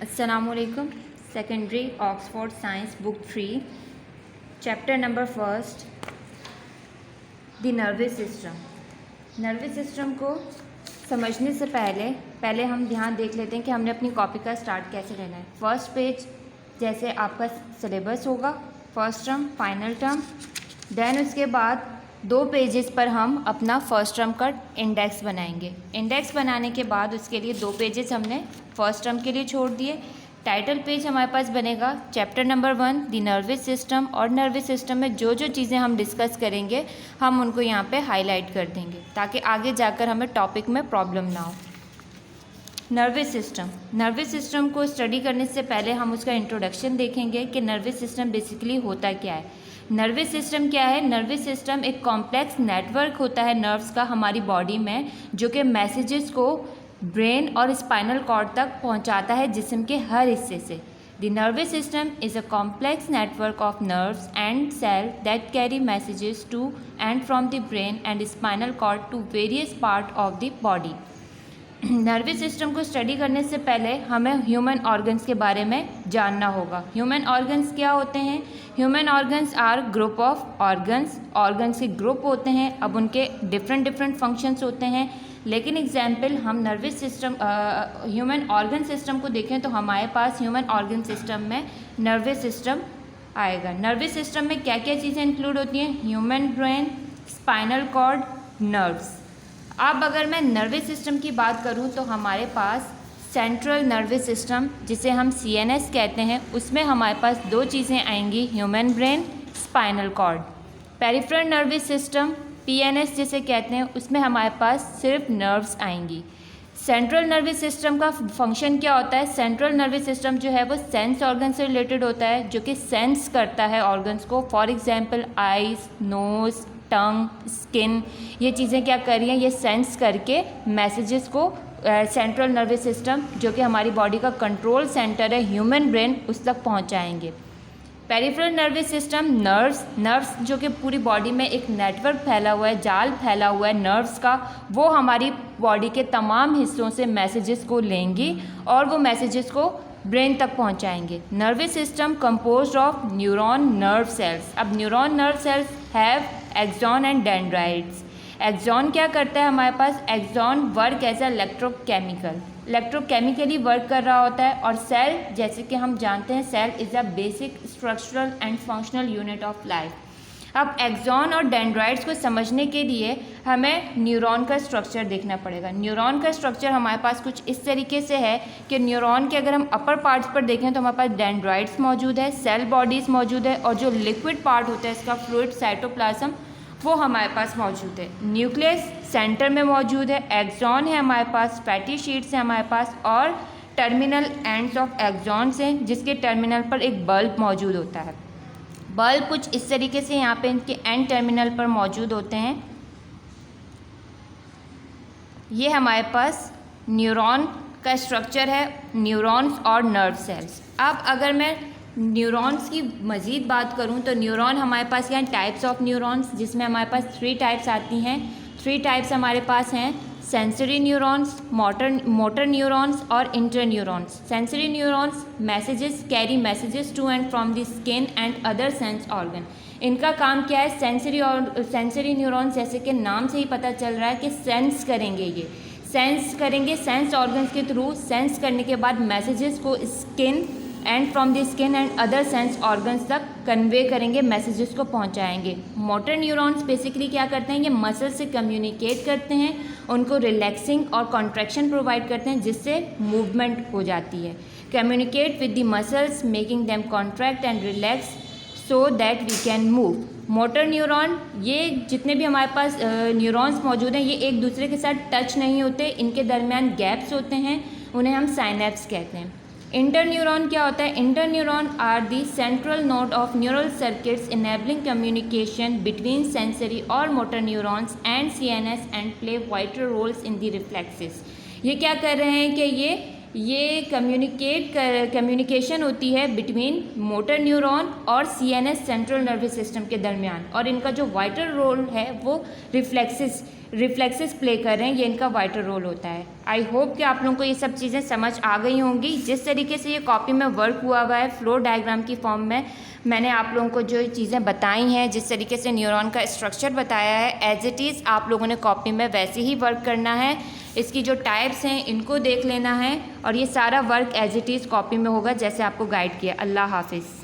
अस्सलामुअलैकुम। Secondary Oxford science book 3 chapter number first the nervous system. Nervous system को समझने से पहले हम ध्यान देख लेते हैं कि हमने अपनी कॉपी का स्टार्ट कैसे लेना है। फर्स्ट पेज जैसे आपका सिलेबस होगा, first term, final term, then उसके बाद 2 पेजेस पर हम अपना फर्स्ट टर्म का इंडेक्स बनाएंगे। इंडेक्स बनाने के बाद उसके लिए 2 पेजेस हमने फर्स्ट टर्म के लिए छोड़ दिए। टाइटल पेज हमारे पास बनेगा chapter number 1 the nervous system, और नर्वस सिस्टम में जो जो चीज़ें हम डिस्कस करेंगे हम उनको यहाँ पे हाईलाइट कर देंगे ताकि आगे जाकर हमें टॉपिक में प्रॉब्लम ना हो। नर्वस सिस्टम को स्टडी करने से पहले हम उसका इंट्रोडक्शन देखेंगे कि नर्वस सिस्टम बेसिकली होता क्या है। नर्वस सिस्टम क्या है? नर्वस सिस्टम एक कॉम्प्लेक्स नेटवर्क होता है नर्व्स का हमारी बॉडी में, जो कि मैसेजेस को ब्रेन और स्पाइनल कॉर्ड तक पहुंचाता है जिस्म के हर हिस्से से। The nervous system is a complex network of nerves and cell that carry messages to and from the brain and spinal cord to various part of the body. Nervous system को study करने से पहले हमें human organs के बारे में जानना होगा। ह्यूमन ऑर्गन्स क्या होते हैं? Human organs are group of organs के ग्रुप होते हैं। अब उनके डिफरेंट फंक्शंस होते हैं, लेकिन एग्जाम्पल हम nervous system human organ system को देखें तो हमारे पास ह्यूमन ऑर्गन सिस्टम में नर्वस सिस्टम आएगा। नर्वस सिस्टम में क्या क्या चीज़ें इंक्लूड होती हैं? Human brain, spinal cord, nerves. अब अगर मैं नर्वस सिस्टम की बात करूं तो हमारे पास सेंट्रल नर्वस सिस्टम, जिसे हम CNS कहते हैं, उसमें हमारे पास 2 चीज़ें आएंगी, human brain, spinal cord. Peripheral nervous system PNS जिसे कहते हैं, उसमें हमारे पास सिर्फ नर्व्स आएंगी। सेंट्रल नर्वस सिस्टम का फंक्शन क्या होता है? सेंट्रल नर्वस सिस्टम जो है वो सेंस ऑर्गन से रिलेटेड होता है, जो कि सेंस करता है ऑर्गन्स को। For example eyes, nose, tongue, skin, ये चीज़ें क्या कर रही हैं? ये सेंस करके मैसेजेस को सेंट्रल नर्वस सिस्टम, जो कि हमारी बॉडी का कंट्रोल सेंटर है, ह्यूमन ब्रेन, उस तक पहुंचाएंगे। पेरिफेरल नर्वस सिस्टम नर्व्स जो कि पूरी बॉडी में एक नेटवर्क फैला हुआ है, जाल फैला हुआ है नर्व्स का, वो हमारी बॉडी के तमाम हिस्सों से मैसेजेस को लेंगी और वो मैसेजेस को ब्रेन तक पहुंचाएंगे। Nervous system composed of neuron nerve cells. अब neuron nerve cells have axon and dendrites. Axon क्या करता है? हमारे पास axon work as a electrochemically work कर रहा होता है। और सेल, जैसे कि हम जानते हैं, cell is a basic structural and functional unit of life. अब एक्सॉन और डेंड्राइट्स को समझने के लिए हमें न्यूरॉन का स्ट्रक्चर देखना पड़ेगा। न्यूरॉन का स्ट्रक्चर हमारे पास कुछ इस तरीके से है कि न्यूरॉन के अगर हम अपर पार्ट्स पर देखें तो हमारे पास डेंड्राइट्स मौजूद है, सेल बॉडीज़ मौजूद है, और जो लिक्विड पार्ट होता है इसका फ्लूइड साइटोप्लाज्म, वो हमारे पास मौजूद है। न्यूक्लियस सेंटर में मौजूद है, एक्सॉन है हमारे पास, फैटी शीट्स है हमारे पास, और टर्मिनल एंड्स ऑफ एक्सॉन्स हैं, जिसके टर्मिनल पर एक बल्ब मौजूद होता है। बल्ब कुछ इस तरीके से यहाँ पे इनके एंड टर्मिनल पर मौजूद होते हैं। ये हमारे पास न्यूरॉन का स्ट्रक्चर है, न्यूरॉन्स और नर्व सेल्स। अब अगर मैं न्यूरॉन्स की मज़ीद बात करूं तो न्यूरॉन हमारे पास यहाँ टाइप्स ऑफ न्यूरॉन्स, जिसमें हमारे पास 3 टाइप्स आती हैं। 3 टाइप्स हमारे पास हैं, सेंसरी न्यूरॉन्स, मोटर न्यूरॉन्स और interneurons. Sensory neurons carry messages to and from the skin and other sense organ. इनका काम क्या है? सेंसरी न्यूरॉन्स, जैसे कि नाम से ही पता चल रहा है कि सेंस करेंगे, ये सेंस करेंगे सेंस ऑर्गन्स के थ्रू। सेंस करने के बाद मैसेजेस को skin and from the skin and other sense organs तक कन्वे करेंगे, मैसेजेस को पहुंचाएंगे। मोटर न्यूरॉन्स बेसिकली क्या करते हैं? ये मसल से कम्युनिकेट करते हैं, उनको रिलैक्सिंग और कॉन्ट्रैक्शन प्रोवाइड करते हैं, जिससे मूवमेंट हो जाती है। Communicate with the muscles making them contract and relax so that we can move. Motor neuron, ये जितने भी हमारे पास न्यूरॉन्स मौजूद हैं, ये एक दूसरे के साथ टच नहीं होते, इनके दरमियान गैप्स होते हैं, उन्हें हम साइनेप्स कहते हैं। इंटर न्यूरॉन क्या होता है? Interneuron are the central node of neural circuits enabling communication between sensory और motor neurons and CNS and play vital roles in the reflexes. ये क्या कर रहे हैं कि ये ये कम्युनिकेशन होती है बिटवीन मोटर न्यूरॉन और सीएनएस सेंट्रल नर्वस सिस्टम के दरमियान, और इनका जो वाइटल रोल है वो रिफ्लेक्सेस प्ले कर रहे हैं, ये इनका वाइटल रोल होता है। आई होप कि आप लोगों को ये सब चीज़ें समझ आ गई होंगी। जिस तरीके से ये कॉपी में वर्क हुआ है फ्लो डायग्राम की फॉर्म में, मैंने आप लोगों को जो चीज़ें बताई हैं, जिस तरीके से न्यूरॉन का स्ट्रक्चर बताया है, एज इट इज़ आप लोगों ने कॉपी में वैसे ही वर्क करना है। इसकी जो टाइप्स हैं इनको देख लेना है, और ये सारा work as it is copy में होगा जैसे आपको गाइड किया। अल्लाह हाफिज़।